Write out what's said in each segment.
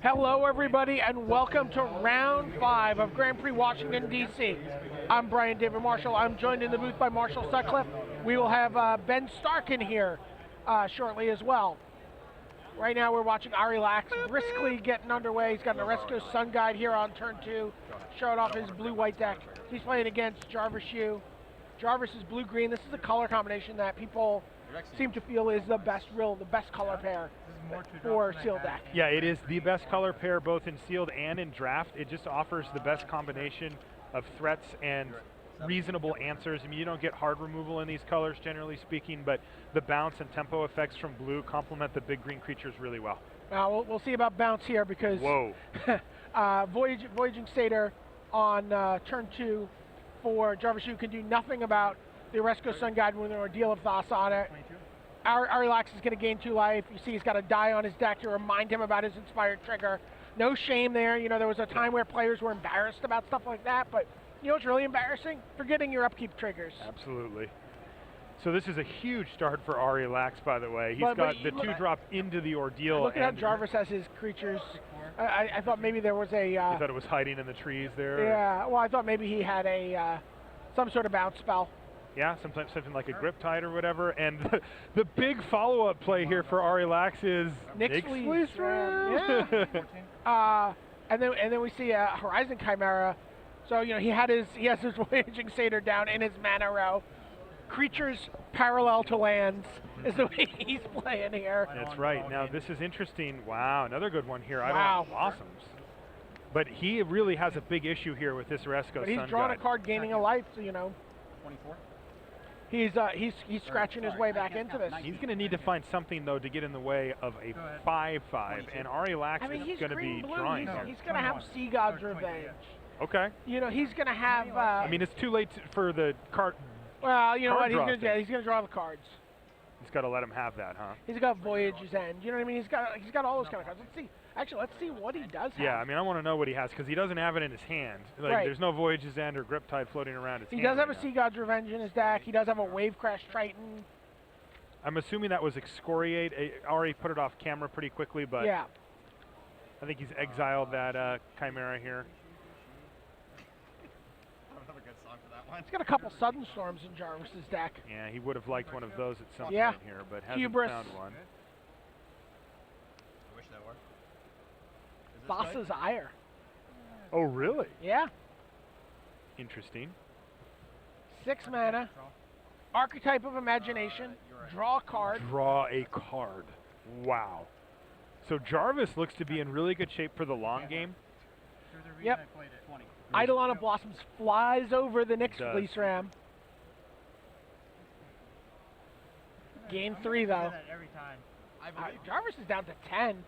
Hello, everybody, and welcome to round 5 of Grand Prix Washington, D.C. I'm Brian David Marshall. I'm joined in the booth by Marshall Sutcliffe. We will have Ben Stark in here shortly as well. Right now, we're watching Ari Lax briskly getting underway. He's got an Oresco Sun Guide here on turn 2, showing off his blue-white deck. He's playing against Jarvis. Jarvis is blue-green. This is a color combination that people seem to feel is the best color pair for sealed deck. Yeah, it is the best color pair both in sealed and in draft. It just offers the best combination of threats and reasonable answers. I mean, you don't get hard removal in these colors, generally speaking, but the bounce and tempo effects from blue complement the big green creatures really well. We'll see about bounce here because Voyaging Satyr on turn 2 for Jarvis can do nothing about the Oresco Sun Guide with an Ordeal of Thos on it. Ari Lax is going to gain 2 life. You see he's got a die on his deck to remind him about his Inspired Trigger. No shame there. You know, there was a time where players were embarrassed about stuff like that, but you know what's really embarrassing? Forgetting your upkeep triggers. Absolutely. So this is a huge start for Ari Lax, by the way. He's got the 2-drop into the Ordeal. Look at how Jarvis has his creatures. I thought maybe there was a... I thought it was hiding in the trees there? Yeah, well, I thought maybe he had a some sort of bounce spell. Yeah, sometimes something like a Grip Tide or whatever. And the big follow-up play here for Ari Lax is Nyx-Fleece Ram. Yeah. and then we see a Horizon Chimera. So you know he has his Voyaging Satyr down in his mana row. Creatures parallel to lands is the way he's playing here. That's right. Now this is interesting. Wow, another good one here. Wow. Blossoms. But he really has a big issue here with this Oresco Sun Guide. He's drawing a card gaining a life, so you know. 24. He's scratching his way back into this. He's going to need to find something, though, to get in the way of a 5/5, and Ari Lax is going to be drawing here. He's going to have Sea God's Revenge. Okay. You know, he's going to have... I mean, it's too late for the card. Well, you know what? He's going to to draw the cards. He's got to let him have that, huh? He's got Voyage's End. You know what I mean? He's got all those kind of cards. Let's see. Actually, let's see what he does have. Yeah, I mean, I want to know what he has, because he doesn't have it in his hand. Like, right. There's no Voyage's End or Grip Tide floating around his hand. He does have a Sea God's Revenge in his deck. He does have a Wave Crash Triton. I'm assuming that was Excoriate. Ari put it off camera pretty quickly, but yeah. I think he's exiled that Chimera here. He's got a couple Sudden Storms in Jarvis's deck. Yeah, he would have liked one of those at some point here, but hasn't Hubris. found one. I wish that were. Boss's Ire. Oh, really? Yeah. Interesting. 6 mana. Archetype of Imagination. Draw a card. Draw a card. Wow. So Jarvis looks to be in really good shape for the long game. Yep. Eidolon of Blossoms flies over the Nyx-Fleece Ram. Gain 3, though. Jarvis is down to 10.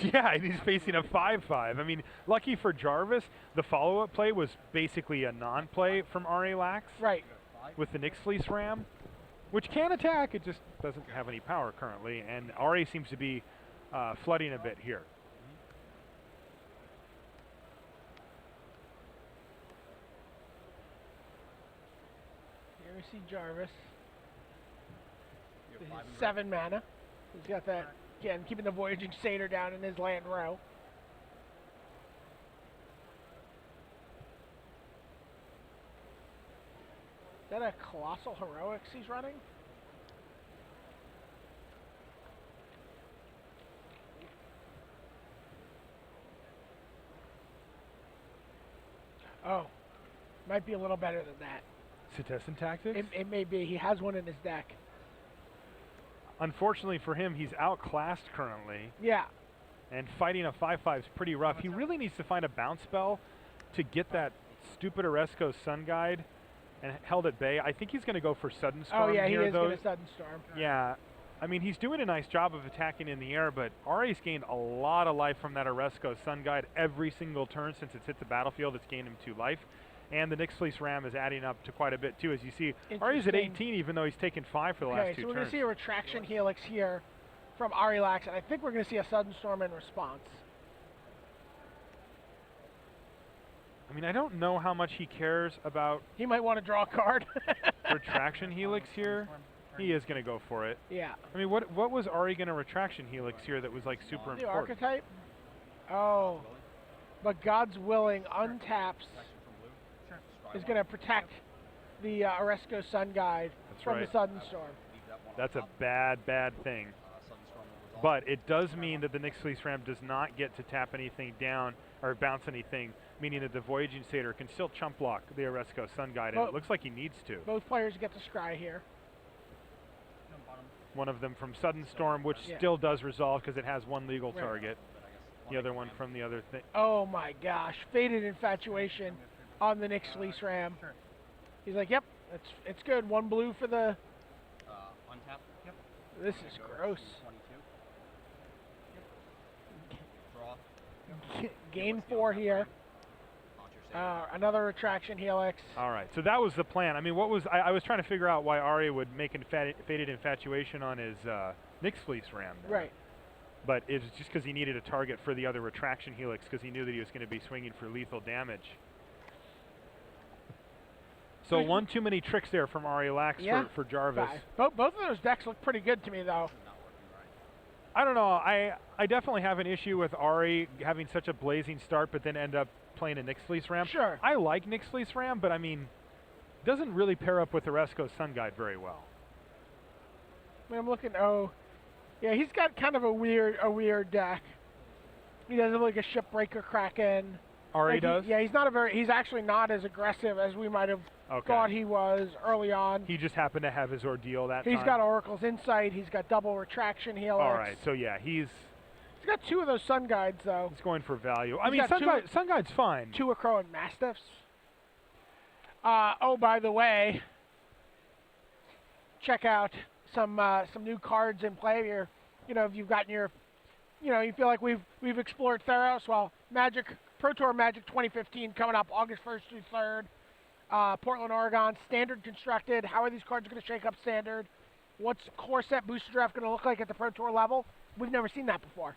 Yeah, and he's facing a 5/5. I mean, lucky for Jarvis, the follow-up play was basically a non-play from Ari Lax. Right. With the Nyx-Fleece Ram, which can attack. It just doesn't have any power currently, and Ari seems to be flooding a bit here. Here we see Jarvis. 7 mana. He's got that, again, keeping the Voyaging Satyr down in his land row. Is that a Colossal Heroics he's running? Oh, might be a little better than that. Citizen Tactics? It may be. He has one in his deck. Unfortunately for him, he's outclassed currently. Yeah. And fighting a 5/5 is pretty rough. He really needs to find a bounce spell to get that stupid Oresco Sun Guide and held at bay. I think he's going to go for Sudden Storm here, he is though. going to Sudden Storm. Yeah. I mean, he's doing a nice job of attacking in the air, but Ari's gained a lot of life from that Oresco Sun Guide every single turn since it's hit the battlefield. It's gained him 2 life. And the Nyx-Fleece Ram is adding up to quite a bit, too. As you see, Ari's at 18, even though he's taken 5 for the last 2 turns. Okay, so we're going to see a Retraction Helix here from Ari Lax, and I think we're going to see a Sudden Storm in response. I mean, I don't know how much he cares about... He might want to draw a card. Retraction Helix here. He is going to go for it. Yeah. I mean, what was Ari going to Retraction Helix here that was, like, super important? The Archetype? Oh, but God's Willing untaps is going to protect the Oresco Sun Guide from the Sudden Storm. That's a bad, bad thing. But it does mean that the Nyx Fleece Ram does not get to tap anything down or bounce anything, meaning that the Voyaging Satyr can still chump block the Oresco Sun Guide, and it looks like he needs to. Both players get to scry here. One of them from Sudden Storm, which still does resolve because it has one legal target. The other one from the other thing. Oh my gosh, Faded Infatuation on the Nyx Fleece Ram. He's like, yep, it's good. One blue for the... Untap. Yep. This is gross. 22. Draw. Gain 4 here. Another Retraction Helix. All right, so that was the plan. I mean, what was I was trying to figure out why Ari would make Faded Infatuation on his Nyx Fleece Ram there. Right. But it's just because he needed a target for the other Retraction Helix because he knew that he was going to be swinging for lethal damage. So one too many tricks there from Ari Lax for Jarvis. Both of those decks look pretty good to me, though. I don't know. I definitely have an issue with Ari having such a blazing start, but then end up playing a Nyx Fleece Ram. Sure. I like Nyx Fleece Ram, but I mean, doesn't really pair up with the Oresco Sun Guide very well. I mean, I'm looking. Oh, yeah, he's got kind of a weird deck. He does have like a Shipbreaker Kraken. Ari does? Yeah, he's actually not as aggressive as we might have thought he was early on. He just happened to have his ordeal that time. He's got Oracle's Insight. He's got double Retraction Helix. All right, so yeah, he's got 2 of those Sun Guides, though. He's going for value. I mean, Sun Guide's fine. 2 Acroan Mastiffs. Oh, by the way, check out some new cards in play here. You know, if you've gotten your, you feel like we've explored Theros. Well, Pro Tour Magic 2015 coming up August 1st through 3rd. Portland, Oregon, Standard constructed. How are these cards going to shake up Standard? What's core set booster draft going to look like at the Pro Tour level? We've never seen that before.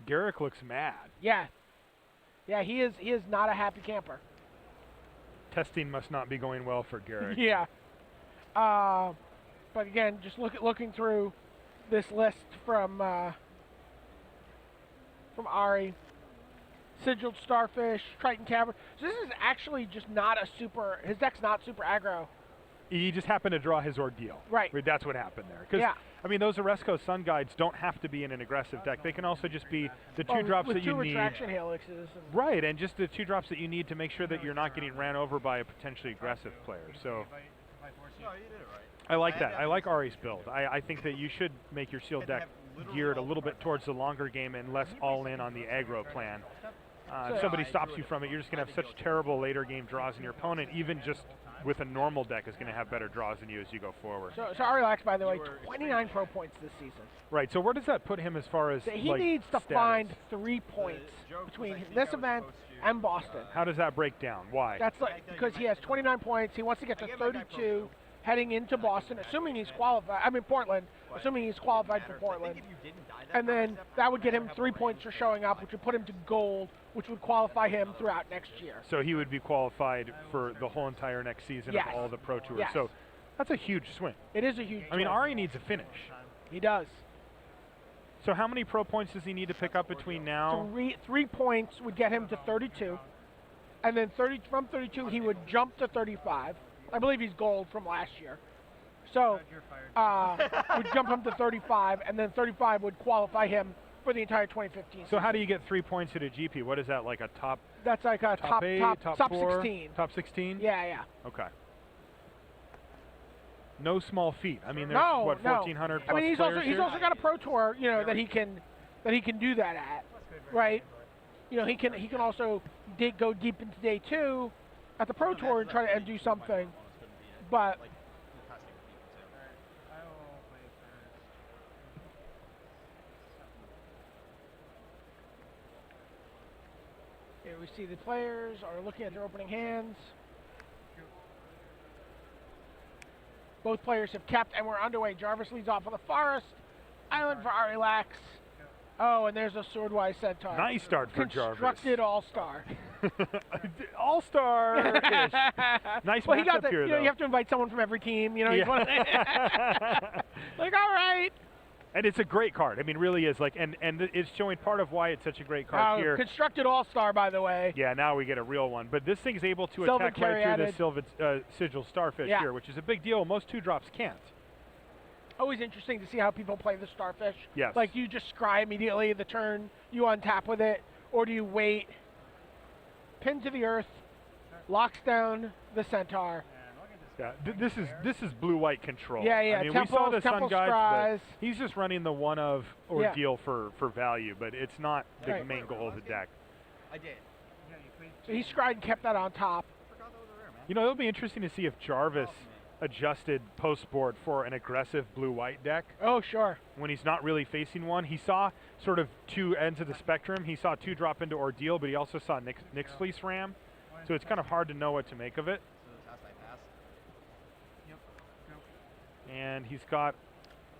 Garrick looks mad. Yeah, he is not a happy camper. Testing must not be going well for Garrick. Yeah. But again, just looking through this list from Ari. Sigiled Starfish, Triton Cavern. So this is actually just not his deck's not super aggro. He just happened to draw his ordeal. Right. That's what happened there. Because, I mean, those Oresco Sun Guides don't have to be in an aggressive deck. They can also just be the 2 drops that you need. 2 Retraction Helixes. Right, and just the 2 drops that you need to make sure that you're not getting ran over by a potentially aggressive player. So I like that. I like Ari's build. I think that you should make your sealed deck geared a little bit towards the longer game and less all in on the aggro plan. If somebody stops you from it, you're just going to have such terrible later game draws, and your opponent, even just with a normal deck, is going to have better draws than you as you go forward. So Ari Lax, by the way, 29 pro points this season. Right, so where does that put him as far as he needs to find 3 points between this event and Boston. How does that break down? Why? That's because he has 29 points. He wants to get to 32 heading into Boston, assuming he's qualified. I mean, Portland, assuming he's qualified for Portland. And then that would get him 3 points for showing up, which would put him to gold, which would qualify him throughout next year. So he would be qualified for the whole entire next season of all the Pro Tours. Yes. So that's a huge swing. It is a huge swing. I mean, Ari needs a finish. He does. So how many pro points does he need to pick up between now? 3 points would get him to 32. And then from 32, he would jump to 35. I believe he's gold from last year. So would jump him to 35, and then 35 would qualify him for the entire 2015 So how do you get 3 points at a GP? What is that, like a top? That's like a top 8, top 4, 16. Top 16? Yeah. Okay. No small feat. I mean, there's 1,400 plus I mean, he's also got a Pro Tour, that he can do that at, right? He can also go deep into day 2 at the Pro Tour and try to do something, but. Here we see the players are looking at their opening hands. Both players have kept, and we're underway. Jarvis leads off on the Forest. Island for Ari Lax. Oh, and there's a Swordwise Centaur. Nice start for Jarvis. Constructed All-Star. All-Star-ish. Nice here, though. You have to invite someone from every team. He's one of like, all right. And it's a great card. I mean, really is like, and it's showing part of why it's such a great card here. Constructed All-Star, by the way. Yeah, now we get a real one. But this thing's able to Sylvan attack right through Caryatid. the Sigil Starfish here, which is a big deal. Most 2-drops can't. Always interesting to see how people play the Starfish. Yes. Like, you just scry immediately the turn, you untap with it, or do you wait, pin to the earth, locks down the Centaur. Yeah, this is blue-white control. Yeah, yeah. I mean, Temples, we saw the Sun Temple Guides, Scries. but he's just running the one-of ordeal for value, but it's not the main goal of the deck. I did. So he scried and kept that on top. Forgot that was a rare, man. You know, it'll be interesting to see if Jarvis adjusted post-board for an aggressive blue-white deck. Oh, sure. When he's not really facing one. He saw sort of two ends of the spectrum. He saw 2 drop into Ordeal, but he also saw Nyx Fleece Ram. So it's kind of hard to know what to make of it. So the test I passed. And he's got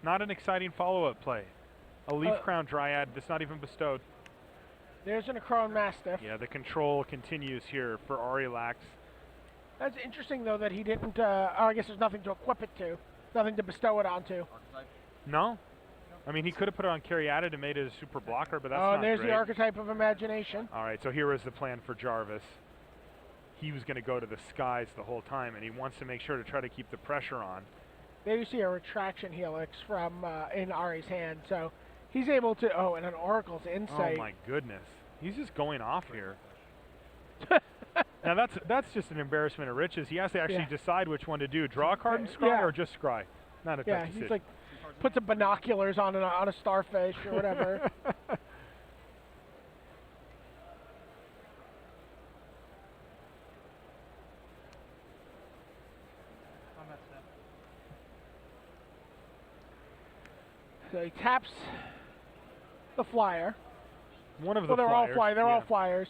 not an exciting follow-up play. A Leaf Crown Dryad that's not even bestowed. There's an Necron Mastiff. Yeah, the control continues here for Aurillax. That's interesting, though, that he didn't, I guess there's nothing to equip it to. Nothing to bestow it onto. Archetype. No. I mean, he could have put it on Caryatid and made it a super blocker, but that's Oh, not and there's great. the Archetype of Imagination. All right, so here was the plan for Jarvis. He was going to go to the skies the whole time, and he wants to make sure to try to keep the pressure on. There you see a Retraction Helix from in Ari's hand, so he's able to. Oh, and an Oracle's Insight. Oh my goodness, he's just going off here. Now that's just an embarrassment of riches. He has to actually decide which one to do: draw a card and scry, or just scry. Not a tough decision. He's like puts some binoculars on a starfish or whatever. So he taps the flyer. One of the they're flyers. all flyers. They're all flyers.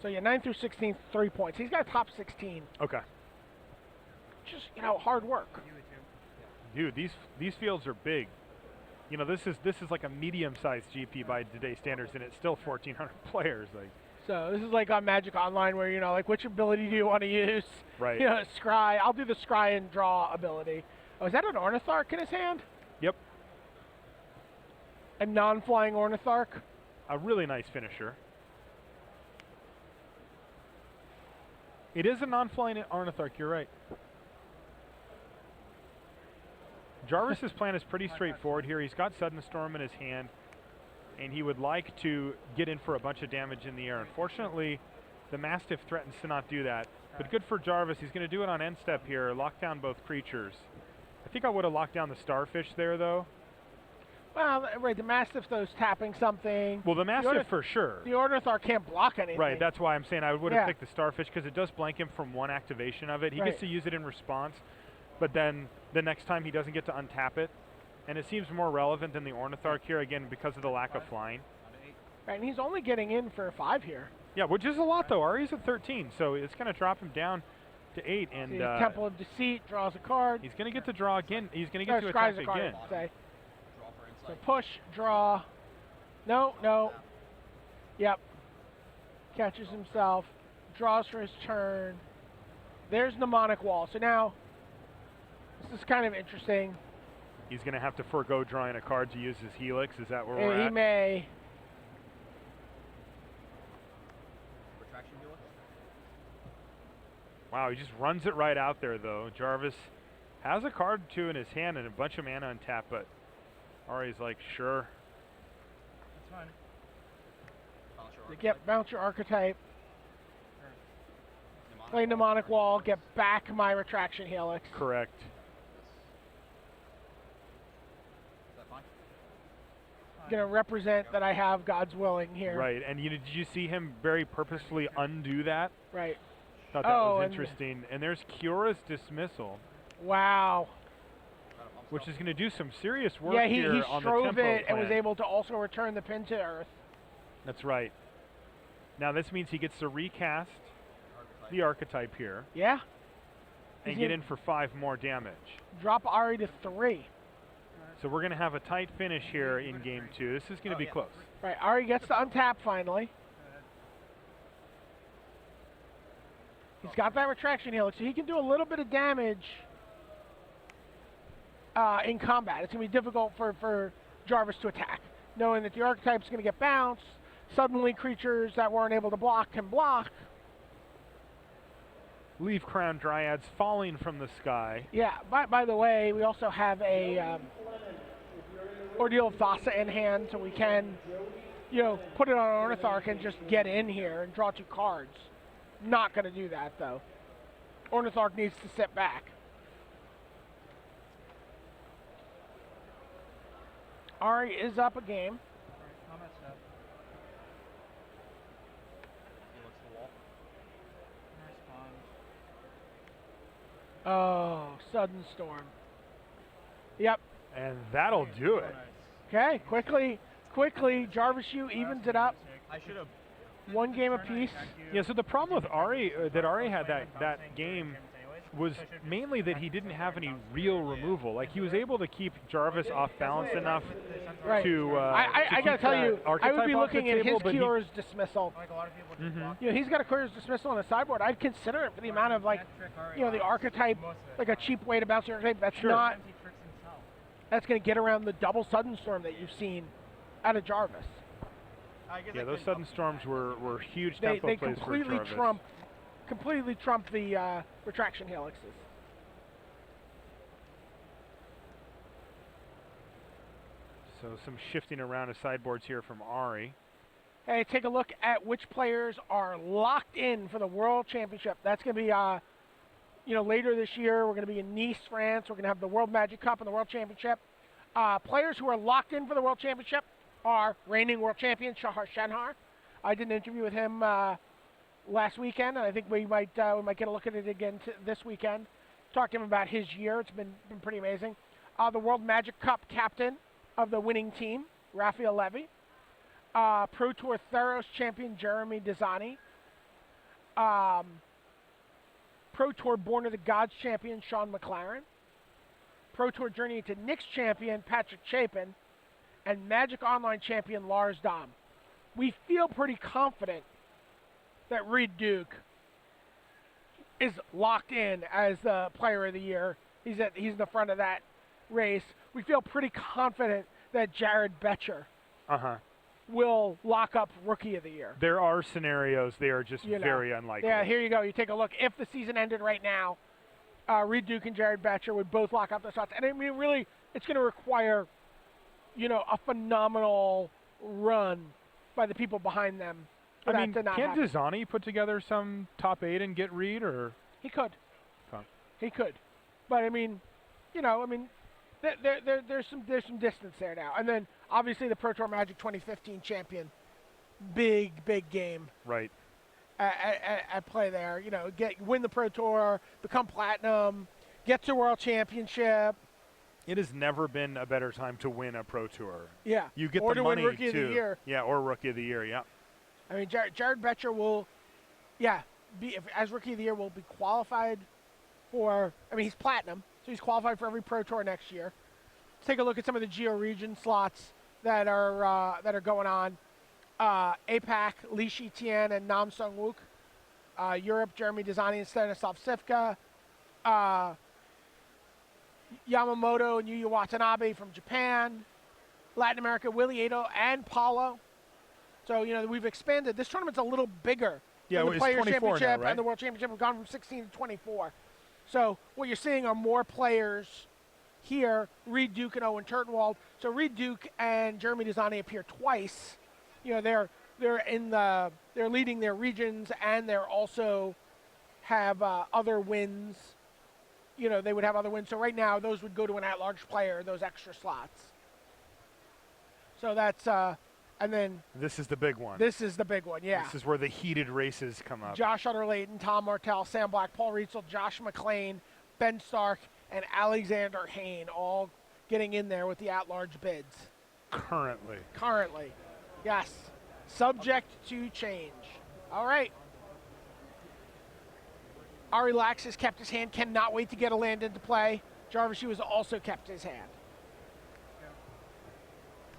So yeah, 9 through 16, 3 points. He's got a top 16. Okay. Just, hard work. Dude, these fields are big. You know, this is like a medium-sized GP by today's standards, and it's still 1,400 players. Like. So this is like on Magic Online, where like which ability do you want to use? Right. Scry. I'll do the scry and draw ability. Oh, is that an Ornithark in his hand? Yep. A non-flying Ornithark. A really nice finisher. It is a non-flying Ornithark, you're right. Jarvis's plan is pretty straightforward here. He's got Sudden Storm in his hand, and he would like to get in for a bunch of damage in the air. Unfortunately, the Mastiff threatens to not do that. But good for Jarvis. He's going to do it on end step here, lock down both creatures. I think I would have locked down the Starfish there, though. Well, right, the Mastiff, though, is tapping something. Well, the Mastiff for sure. The Ornithar can't block anything. Right, that's why I'm saying I would have picked the Starfish, because it does blank him from one activation of it. He gets to use it in response, but then the next time he doesn't get to untap it. And it seems more relevant than the Ornithark here, again, because of the lack of flying. Right, and he's only getting in for 5 here. Yeah, which is a lot, though. Ari's at 13, so it's going to drop him down to 8. And Temple of Deceit draws a card. He's going to get to draw again. He's going to get to attack again. So push, draw. No. Yep. Catches himself. Draws for his turn. There's Mnemonic Wall. So now, this is kind of interesting. He's going to have to forego drawing a card to use his Helix. Is that where we're at? He may. Retraction Helix. Wow, he just runs it right out there, though. Jarvis has a card, too, in his hand and a bunch of mana untapped, but Ari's like, sure. That's fine. Get bounce your Archetype. Play Mnemonic Wall. Get back my Retraction Helix. Correct. Is that fine? Gonna represent that I have God's willing here. Right, and did you see him very purposefully undo that? Right. Thought that was interesting. And there's Kiyora's Dismissal. Wow. Which is going to do some serious work he here on the strove tempo it and plan. was able to also return the pin to Earth. That's right. Now this means he gets to recast the Archetype here. Yeah. And get in for 5 more damage. Drop Ari to 3. So we're going to have a tight finish here in game 2. This is going to be close. Right, Ari gets to untap finally. He's got that retraction helix, so he can do a little bit of damage in combat. It's going to be difficult for Jarvis to attack, knowing that the archetype's going to get bounced. Suddenly, creatures that weren't able to block can block. Leaf Crown Dryads falling from the sky. Yeah, by the way, we also have a Ordeal of Thassa in hand, so we can, put it on Ornithark and just get in here and draw 2 cards. Not going to do that, though. Ornithark needs to sit back. Ari is up a game. Combat step. Helix the wall. Respond. Oh, Sudden Storm. Yep. And that'll do it. Okay, quickly, Jarvis Yu evens it up. I should have. 1 game apiece. Yeah, so the problem with Ari, that Ari had that game was mainly that he didn't have any real removal. Like, he was able to keep Jarvis off balance enough Right. to I gotta tell you, I would be looking at his Curious Dismissal. Like a lot of people do. He's got a Curious Dismissal on the sideboard. I'd consider it for the amount of, the archetype, like a cheap way to bounce the archetype. That's not, that's going to get around the double Sudden Storm that you've seen out of Jarvis. Yeah, those Sudden Storms were huge They tempo plays for completely Jarvis. trump the retraction helixes. So some shifting around of sideboards here from Ari. Hey, take a look at which players are locked in for the World Championship. That's going to be, later this year. We're going to be in Nice, France. We're going to have the World Magic Cup and the World Championship. Players who are locked in for the World Championship are reigning world champion Shahar Shenhar. I did an interview with him last weekend, and I think we might get a look at it again this weekend. Talked to him about his year. It's been pretty amazing. The World Magic Cup captain of the winning team, Raphael Levy. Pro Tour Theros champion Jeremy Dizani. Pro Tour Born of the Gods champion Sean McLaren. Pro Tour Journey to Nyx champion Patrick Chapin. And Magic Online champion Lars Dom. We feel pretty confident that Reed Duke is locked in as the player of the year. He's in the front of that race. We feel pretty confident that Jared Betcher will lock up Rookie of the Year. There are scenarios, they are just very unlikely. Yeah, here you go. You take a look. If the season ended right now, Reed Duke and Jared Betcher would both lock up the spots. And I mean, really, it's going to require, a phenomenal run by the people behind them. Can Dizani put together some top 8 and get Reed, or? He could. Okay. He could. But I mean, there's some distance there now. And then obviously the Pro Tour Magic 2015 champion, big game. Right. At play there. Win the Pro Tour, become platinum, get to World Championship. It has never been a better time to win a Pro Tour. Yeah. You get or the to money win Rookie too. of the Year. Yeah, or Rookie of the Year. Yeah. I mean, Jared Betcher will, as Rookie of the Year, will be qualified for. I mean, he's platinum, so he's qualified for every Pro Tour next year. Let's take a look at some of the Geo Region slots that are going on. APAC, Li Shitian and Nam Sung Wook. Europe, Jeremy Dizani and Stanislav Sivka. Yamamoto and Yuya Watanabe from Japan. Latin America, Willie Ado and Paulo. So, we've expanded. This tournament's a little bigger. Yeah, the it's Players 24 Championship now, right? and the World Championship have gone from 16 to 24. So what you're seeing are more players here. Reed Duke and Owen Turtenwald. So Reed Duke and Jeremy Dizani appear twice. They're leading their regions, and they're also have other wins. They would have other wins. So right now, those would go to an at-large player, those extra slots. So that's, and then... This is the big one. This is the big one, yeah. This is where the heated races come up. Josh Utter-Layton, Tom Martell, Sam Black, Paul Rietzel, Josh McClain, Ben Stark, and Alexander Hain all getting in there with the at-large bids. Currently, yes. Subject to change. All right. Ari Lax has kept his hand. Cannot wait to get a land into play. Jarvis Yu has also kept his hand.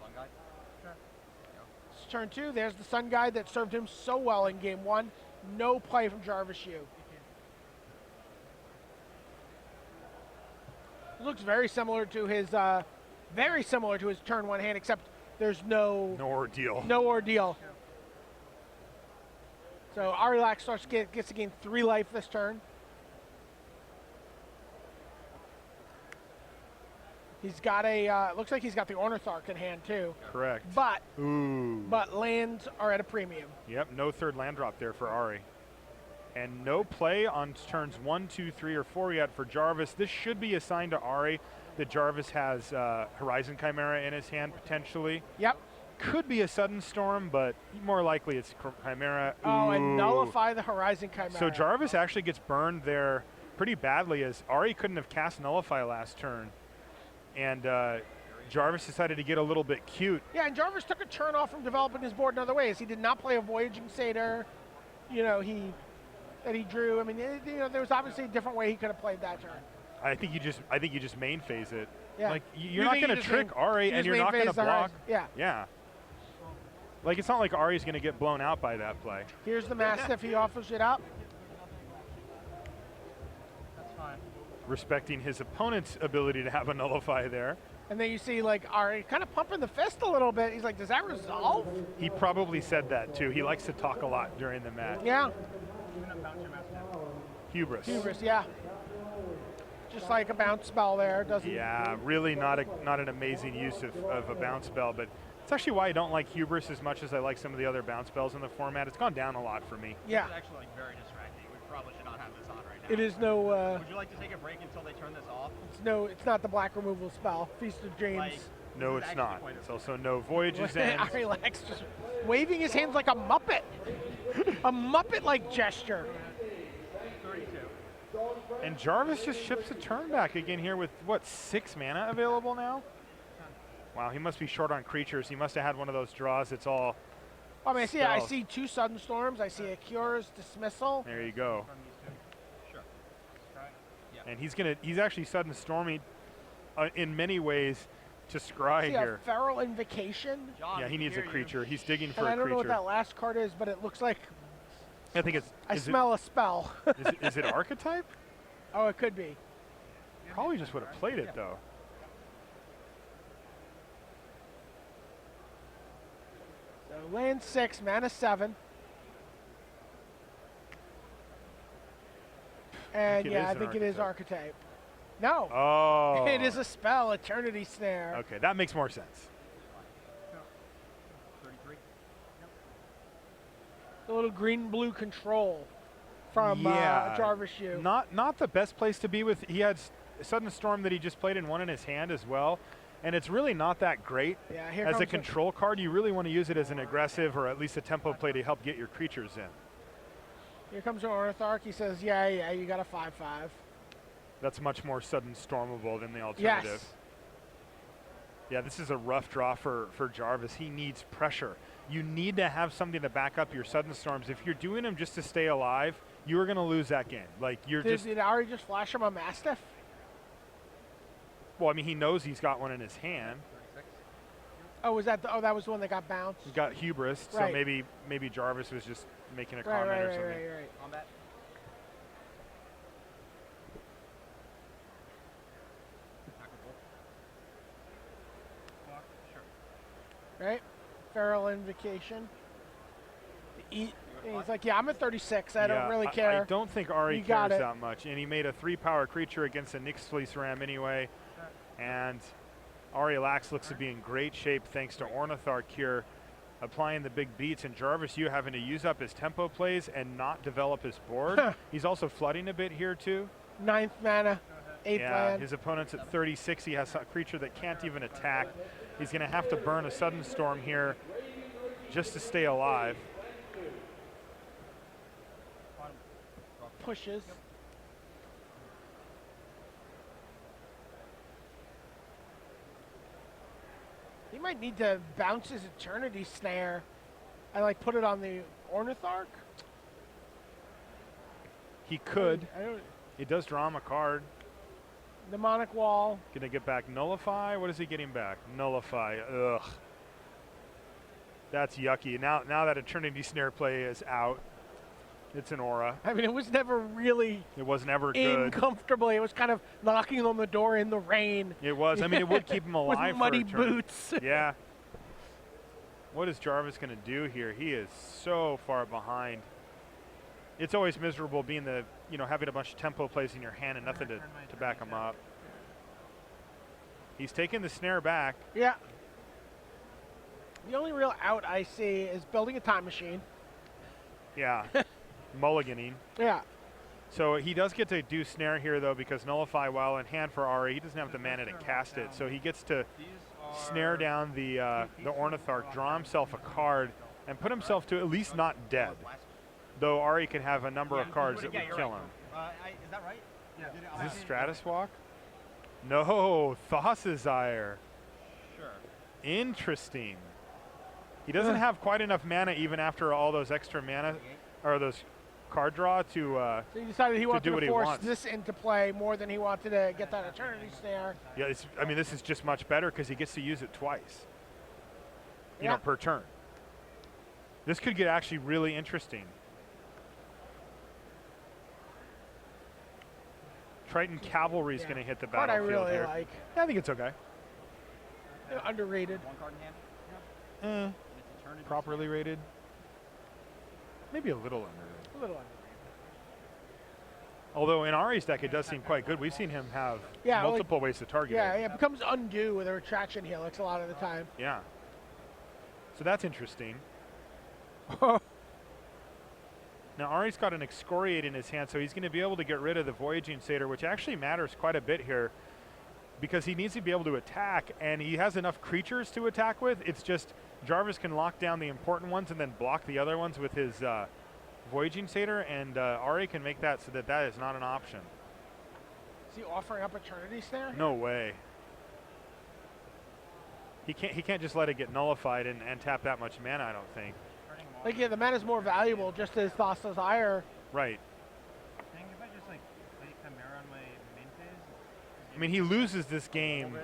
Sun guy. It's turn 2. There's the Sun Guide that served him so well in game 1. No play from Jarvis Yu. looks very similar to his turn one hand, except there's no ordeal. No ordeal. So Arilax gets to gain 3 life this turn. He's got looks like he's got the Ornitharch in hand too. Correct. But Ooh. lands are at a premium. Yep, no third land drop there for Ari. And no play on turns 1, 2, 3, or 4 yet for Jarvis. This should be a sign to Ari that Jarvis has Horizon Chimera in his hand potentially. Yep. Could be a Sudden Storm, but more likely it's Chimera. Oh, Ooh. and nullify the Horizon Chimera. So Jarvis actually gets burned there pretty badly, as Ari couldn't have cast Nullify last turn. And Jarvis decided to get a little bit cute. Yeah, and Jarvis took a turn off from developing his board in other ways. He did not play a Voyaging Satyr. You know, he drew. I mean, there was obviously a different way he could have played that turn. I think you just main phase it. Yeah. Like you're not going to trick Ari, and you're not going to block. Yeah. Yeah. Like it's not like Ari's going to get blown out by that play. Here's the Mastiff. He offers it up. That's fine. Respecting his opponent's ability to have a nullify there. And then you see like Ari kind of pumping the fist a little bit. He's like, does that resolve? He probably said that too. He likes to talk a lot during the match. Yeah. Hubris. Hubris, yeah. Just like a bounce spell there, doesn't? Yeah, really not an amazing use of a bounce spell, but it's actually why I don't like Hubris as much as I like some of the other bounce spells in the format. It's gone down a lot for me. Yeah. This is actually like very distracting. We probably should not have this on right now. It is no. Would you like to take a break until they turn this off? It's not the black removal spell. Feast of Dreams. Like, No, it's not. It's also no voyages end. Arilax just waving his hands like a Muppet. A Muppet-like gesture. 32. And Jarvis just ships a turn back again here with, what, 6 mana available now? Wow, he must be short on creatures. He must have had one of those draws. It's all I mean, I spells. see 2 Sudden Storms. I see a Cura's Dismissal. There you go. From these two? Sure. Let's try it. Yeah. And he's actually sudden storming in many ways to I scry see here. a Feral Invocation. John, Yeah, he we needs a hear you. creature. He's digging for And a I don't know what creature. that last card is, but it looks like I think it's. I is smell a spell. is it archetype? Oh, it could be. Probably just would have played it though. So land 6, mana 7. And it yeah, is I an think it is archetype. archetype. No. Oh. It is a spell, Eternity Snare. Okay, that makes more sense. 33. The little green-blue control from Yeah. Jarvis U. Not the best place to be with. He had Sudden Storm that he just played in one in his hand as well. And it's really not that great. Yeah, here As a comes control card, you really want to use it as an aggressive or at least a tempo play to help get your creatures in. Here comes an Ornitharch. He says, yeah, you got a 5/5. That's much more Sudden Stormable than the alternative. Yes. Yeah, this is a rough draw for Jarvis. He needs pressure. You need to have something to back up your Sudden Storms. If you're doing them just to stay alive, you are going to lose that game. Like Did Ari just flash him a Mastiff? Well, I mean, he knows he's got one in his hand. 36. Oh, that was the one that got bounced? He's got hubris, so Right. maybe Jarvis was just making a Right, comment or right, something. right. Combat. Attackable. Block. Sure. Right? Feral Invocation. He's like, yeah, I'm at 36. I don't really care. I don't think Ari You got cares it. that much. And he made a 3-power creature against a Nyx Fleece Ram anyway. And Arilax looks to be in great shape thanks to Ornitharch here applying the big beats. And Jarvis, you having to use up his tempo plays and not develop his board. He's also flooding a bit here too. 9th mana, 8th Yeah, land. his opponent's at 36. He has a creature that can't even attack. He's going to have to burn a Sudden Storm here just to stay alive. Pushes. He might need to bounce his Eternity Snare and like put it on the Ornitharch. He could. I don't, It does draw him a card. Demonic Wall. Gonna get back Nullify? What is he getting back? Nullify. Ugh. That's yucky. Now that Eternity Snare play is out. It's an aura. I mean, it was never really It was never in good. comfortably. It was kind of knocking on the door in the rain. It was. I mean, it would keep him alive with muddy for a turn. boots. Yeah. What is Jarvis going to do here? He is so far behind. It's always miserable being the, having a bunch of tempo plays in your hand and nothing to back him up. He's taking the snare back. Yeah. The only real out I see is building a time machine. Yeah. Mulliganing. Yeah. So he does get to do snare here, though, because nullify while in hand for Ari. He doesn't have the mana to cast it, so he gets to snare down the Ornitharch, draw himself a card, and put himself to at least not dead. Though Ari can have a number of cards that would kill him. Is that right? Yeah. Is this Stratus Walk? No, Thassa's Ire. Sure. Interesting. He doesn't have quite enough mana even after all those extra mana, or those card draw to So he decided he wanted do what to he force wants. this into play more than he wanted to get that Eternity Snare. Yeah, I mean, this is just much better because he gets to use it twice, Yeah. per turn. This could get actually really interesting. Triton Cavalry is going to hit the Card I battlefield really here. like. Yeah, I think it's okay. Underrated. One card in hand. Eh, properly rated. Maybe a little underrated. A little underrated. Although in Ari's deck, it does seem quite good. We've seen him have Yeah, multiple ways to target Yeah, it. it becomes undo with a retraction helix a lot of the time. Yeah. So that's interesting. Now Ari's got an Excoriate in his hand, so he's going to be able to get rid of the Voyaging Satyr, which actually matters quite a bit here because he needs to be able to attack, and he has enough creatures to attack with. It's just Jarvis can lock down the important ones and then block the other ones with his Voyaging Satyr, and Ari can make that so that that is not an option. Is he offering up Eternity Snare? No way. He can't just let it get nullified and tap that much mana, I don't think. Like, yeah, the mana's more valuable just as Thassa's Ire. Right. I think if I just like play Chimera on my main phase. I mean, he loses this game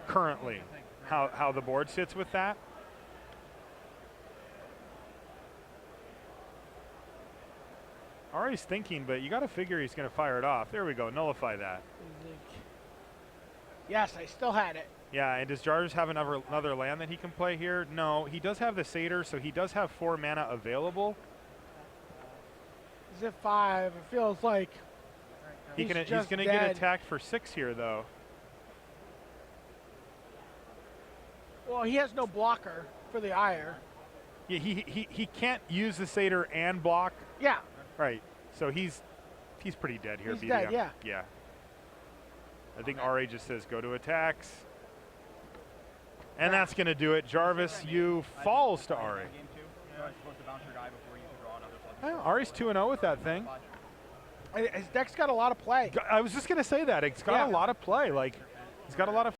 currently, how the board sits with that. Ari's thinking, but you got to figure he's going to fire it off. There we go, nullify that. Yes, I still had it. Yeah, and does Jarvis have another land that he can play here? No, he does have the Satyr, so he does have 4 mana available. He's at 5. It feels like He's going to get dead. attacked for 6 here, though. Well, he has no blocker for the Ire. Yeah, he can't use the Satyr and block. Yeah. Right. So he's pretty dead here. He's BDM. dead, yeah. Yeah. I think RA just says go to attacks. And that's going to do it. Jarvis, you falls to RA. Well, Ari's 2-0 with that thing. His deck's got a lot of play. I was just going to say that. It's got a lot of play. Like, he's got a lot of